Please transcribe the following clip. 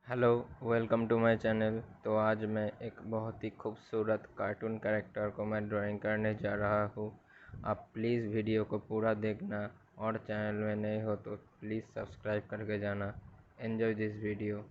Hello, welcome to my channel. तो आज मैं एक बहुत ही खूबसूरत कार्टून कैरेक्टर को मैं ड्राइंग करने जा रहा हूँ। आप प्लीज़ वीडियो को पूरा देखना और चैनल में नए हो तो प्लीज़ सब्सक्राइब करके जाना। Enjoy this video.